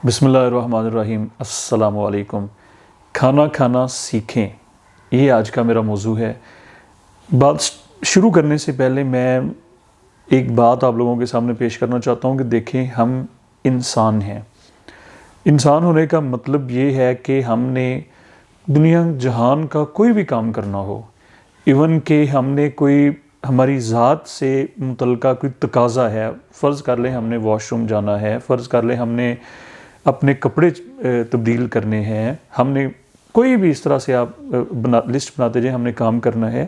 بسم اللہ الرحمن الرحیم۔ السلام علیکم۔ کھانا کھانا سیکھیں، یہ آج کا میرا موضوع ہے۔ بات شروع کرنے سے پہلے میں ایک بات آپ لوگوں کے سامنے پیش کرنا چاہتا ہوں کہ دیکھیں، ہم انسان ہیں۔ انسان ہونے کا مطلب یہ ہے کہ ہم نے دنیا جہان کا کوئی بھی کام کرنا ہو، ایون کہ ہم نے کوئی ہماری ذات سے متعلقہ کوئی تقاضا ہے، فرض کر لیں ہم نے واش روم جانا ہے، فرض کر لیں ہم نے اپنے کپڑے تبدیل کرنے ہیں، ہم نے کوئی بھی اس طرح سے آپ لسٹ بناتے جائیں، ہم نے کام کرنا ہے،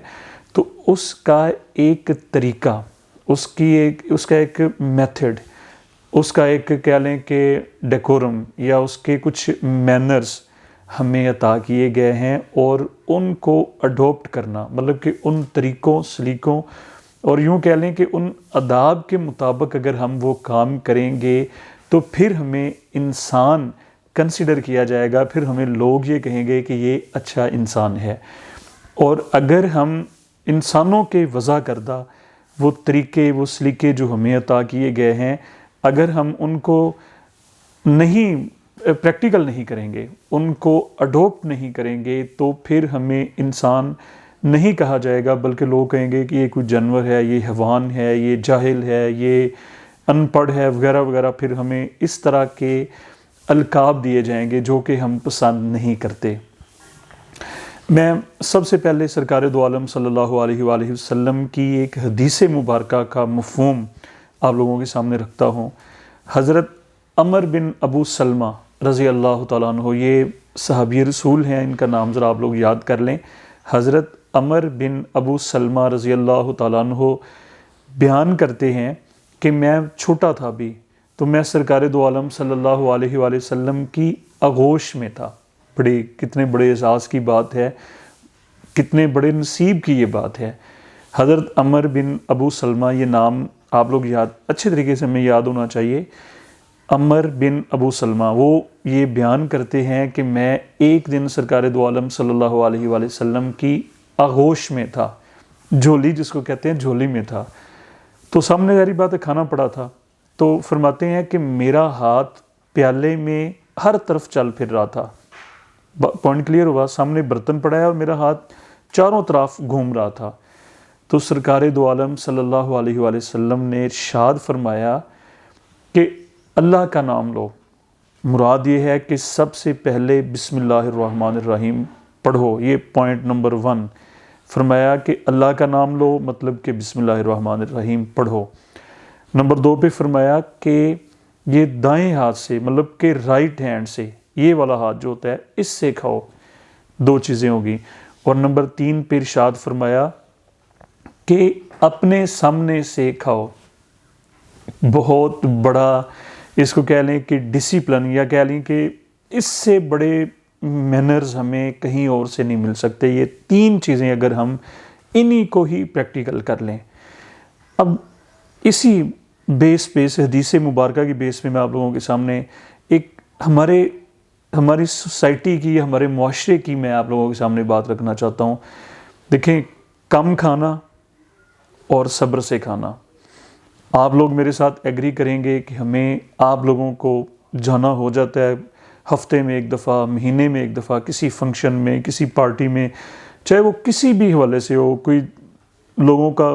تو اس کا ایک طریقہ، اس کا ایک میتھڈ، اس کا ایک کہہ لیں کہ ڈیکورم یا اس کے کچھ مینرز ہمیں عطا کیے گئے ہیں، اور ان کو اڈاپٹ کرنا، مطلب کہ ان طریقوں سلیقوں اور یوں کہہ لیں کہ ان آداب کے مطابق اگر ہم وہ کام کریں گے تو پھر ہمیں انسان کنسیڈر کیا جائے گا، پھر ہمیں لوگ یہ کہیں گے کہ یہ اچھا انسان ہے۔ اور اگر ہم انسانوں کے وضع کردہ وہ طریقے، وہ سلیقے جو ہمیں عطا کیے گئے ہیں، اگر ہم ان کو نہیں پریکٹیکل نہیں کریں گے، ان کو اڈاپٹ نہیں کریں گے، تو پھر ہمیں انسان نہیں کہا جائے گا، بلکہ لوگ کہیں گے کہ یہ کوئی جانور ہے، یہ حیوان ہے، یہ جاہل ہے، یہ ان پڑھ ہے، وغیرہ وغیرہ۔ پھر ہمیں اس طرح کے القاب دیے جائیں گے جو کہ ہم پسند نہیں کرتے۔ میں سب سے پہلے سرکار دو عالم صلی اللہ علیہ وآلہ وسلم کی ایک حدیث مبارکہ کا مفہوم آپ لوگوں کے سامنے رکھتا ہوں۔ حضرت عمر بن ابو سلمہ رضی اللہ تعالیٰ عنہ، یہ صحابی رسول ہیں، ان کا نام ذرا آپ لوگ یاد کر لیں۔ حضرت عمر بن ابو سلمہ رضی اللہ تعالیٰ عنہ بیان کرتے ہیں کہ میں چھوٹا تھا بھی تو میں سرکار دو عالم صلی اللہ علیہ وآلہ وسلم کی آغوش میں تھا۔ کتنے بڑے اعزاز کی بات ہے، کتنے بڑے نصیب کی یہ بات ہے۔ حضرت عمر بن ابو سلمہ، یہ نام آپ لوگ اچھے طریقے سے ہمیں یاد ہونا چاہیے۔ عمر بن ابو سلمہ وہ یہ بیان کرتے ہیں کہ میں ایک دن سرکار دو عالم صلی اللہ علیہ وآلہ وسلم کی آغوش میں تھا، جھولی جس کو کہتے ہیں، جھولی میں تھا، تو سامنے ظاہری بات ہے کھانا پڑا تھا، تو فرماتے ہیں کہ میرا ہاتھ پیالے میں ہر طرف چل پھر رہا تھا۔ پوائنٹ کلیئر ہوا؟ سامنے برتن پڑا ہے اور میرا ہاتھ چاروں طرف گھوم رہا تھا۔ تو سرکار دو عالم صلی اللہ علیہ وآلہ وسلم نے ارشاد فرمایا کہ اللہ کا نام لو۔ مراد یہ ہے کہ سب سے پہلے بسم اللہ الرحمن الرحیم پڑھو، یہ پوائنٹ نمبر 1۔ فرمایا کہ اللہ کا نام لو، مطلب کہ بسم اللہ الرحمن الرحیم پڑھو۔ نمبر 2 پہ فرمایا کہ یہ دائیں ہاتھ سے، مطلب کہ رائٹ ہینڈ سے، یہ والا ہاتھ جو ہوتا ہے اس سے کھاؤ، 2 چیزیں ہوگی۔ اور نمبر 3 پہ ارشاد فرمایا کہ اپنے سامنے سے کھاؤ۔ بہت بڑا اس کو کہہ لیں کہ ڈسپلن، یا کہہ لیں کہ اس سے بڑے مینرز ہمیں کہیں اور سے نہیں مل سکتے۔ یہ 3 چیزیں اگر ہم انہی کو ہی پریکٹیکل کر لیں۔ اب اسی بیس پہ، اس حدیث مبارکہ کی بیس پہ میں آپ لوگوں کے سامنے ایک ہماری سوسائٹی کی، ہمارے معاشرے کی میں آپ لوگوں کے سامنے بات رکھنا چاہتا ہوں۔ دیکھیں، کم کھانا اور صبر سے کھانا، آپ لوگ میرے ساتھ ایگری کریں گے کہ ہمیں آپ لوگوں کو جانا ہو جاتا ہے ہفتے میں ایک دفعہ، مہینے میں ایک دفعہ، کسی فنکشن میں، کسی پارٹی میں، چاہے وہ کسی بھی حوالے سے ہو، کوئی لوگوں کا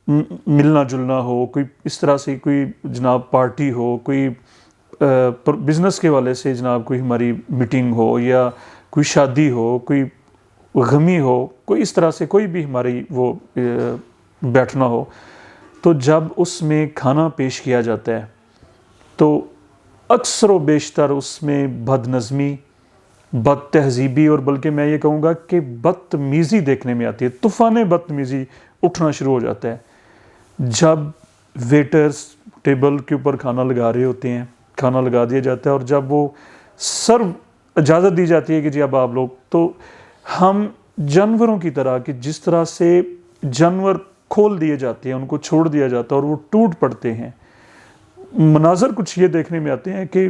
ملنا جلنا ہو، کوئی اس طرح سے کوئی جناب پارٹی ہو، کوئی بزنس کے حوالے سے جناب کوئی ہماری میٹنگ ہو، یا کوئی شادی ہو، کوئی غمی ہو، کوئی اس طرح سے کوئی بھی ہماری وہ بیٹھنا ہو، تو جب اس میں کھانا پیش کیا جاتا ہے تو اکثر و بیشتر اس میں بد نظمی، بد تہذیبی، اور بلکہ میں یہ کہوں گا کہ بدتمیزی دیکھنے میں آتی ہے۔ طوفان بدتمیزی اٹھنا شروع ہو جاتا ہے جب ویٹرز ٹیبل کے اوپر کھانا لگا رہے ہوتے ہیں، کھانا لگا دیا جاتا ہے، اور جب وہ سرو اجازت دی جاتی ہے کہ جی اب آپ لوگ، تو ہم جانوروں کی طرح، کہ جس طرح سے جانور کھول دیے جاتے ہیں، ان کو چھوڑ دیا جاتا ہے اور وہ ٹوٹ پڑتے ہیں، مناظر کچھ یہ دیکھنے میں آتے ہیں کہ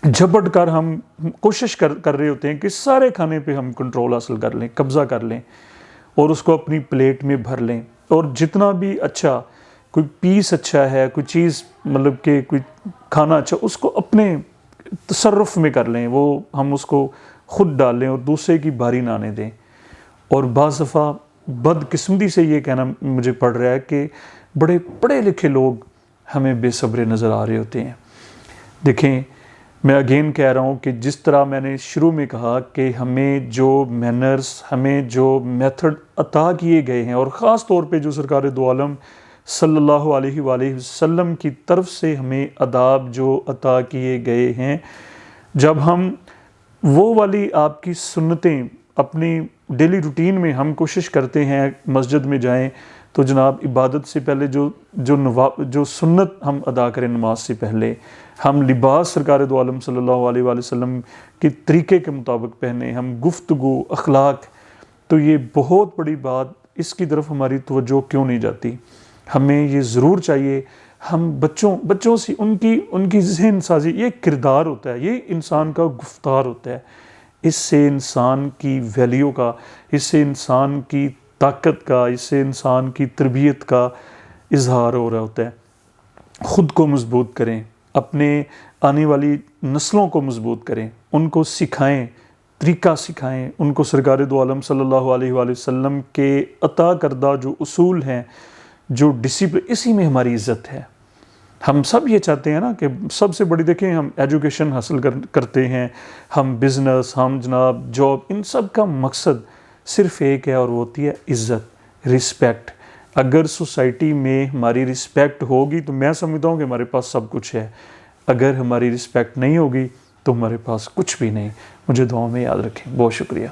جھپٹ کر ہم کوشش کر رہے ہوتے ہیں کہ سارے کھانے پہ ہم کنٹرول حاصل کر لیں، قبضہ کر لیں، اور اس کو اپنی پلیٹ میں بھر لیں، اور جتنا بھی اچھا کوئی پیس اچھا ہے، کوئی چیز مطلب کہ کوئی کھانا اچھا، اس کو اپنے تصرف میں کر لیں، وہ ہم اس کو خود ڈال لیں اور دوسرے کی باری نہ آنے دیں۔ اور بعض دفعہ بدقسمتی سے یہ کہنا مجھے پڑ رہا ہے کہ بڑے پڑھے لکھے لوگ ہمیں بے صبر نظر آ رہے ہوتے ہیں۔ دیکھیں، میں اگین کہہ رہا ہوں کہ جس طرح میں نے شروع میں کہا کہ ہمیں جو مینرز، ہمیں جو میتھڈ عطا کیے گئے ہیں، اور خاص طور پہ جو سرکار دو عالم صلی اللہ علیہ وآلہ وسلم کی طرف سے ہمیں آداب جو عطا کیے گئے ہیں، جب ہم وہ والی آپ کی سنتیں اپنی ڈیلی روٹین میں ہم کوشش کرتے ہیں مسجد میں جائیں تو جناب عبادت سے پہلے جو سنت ہم ادا کریں، نماز سے پہلے ہم لباس سرکار دو عالم صلی اللہ علیہ وآلہ وسلم کے طریقے کے مطابق پہنیں، ہم گفتگو، اخلاق، تو یہ بہت بڑی بات، اس کی طرف ہماری توجہ کیوں نہیں جاتی؟ ہمیں یہ ضرور چاہیے، ہم بچوں سے ان کی ذہن سازی، یہ کردار ہوتا ہے، یہ انسان کا گفتار ہوتا ہے، اس سے انسان کی ویلیو کا، اس سے انسان کی طاقت کا، اس سے انسان کی تربیت کا اظہار ہو رہا ہوتا ہے۔ خود کو مضبوط کریں، اپنے آنے والی نسلوں کو مضبوط کریں، ان کو سکھائیں، طریقہ سکھائیں، ان کو سرکار دو عالم صلی اللہ علیہ وآلہ وسلم کے عطا کردہ جو اصول ہیں، جو ڈسپلن، اسی میں ہماری عزت ہے۔ ہم سب یہ چاہتے ہیں نا کہ سب سے بڑی، دیکھیں، ہم ایجوکیشن حاصل کرتے ہیں، ہم بزنس، ہم جناب جاب، ان سب کا مقصد صرف ایک ہے، اور وہ ہوتی ہے عزت، رسپیکٹ۔ اگر سوسائٹی میں ہماری رسپیکٹ ہوگی تو میں سمجھتا ہوں کہ ہمارے پاس سب کچھ ہے، اگر ہماری رسپیکٹ نہیں ہوگی تو ہمارے پاس کچھ بھی نہیں۔ مجھے دعاؤں میں یاد رکھیں۔ بہت شکریہ۔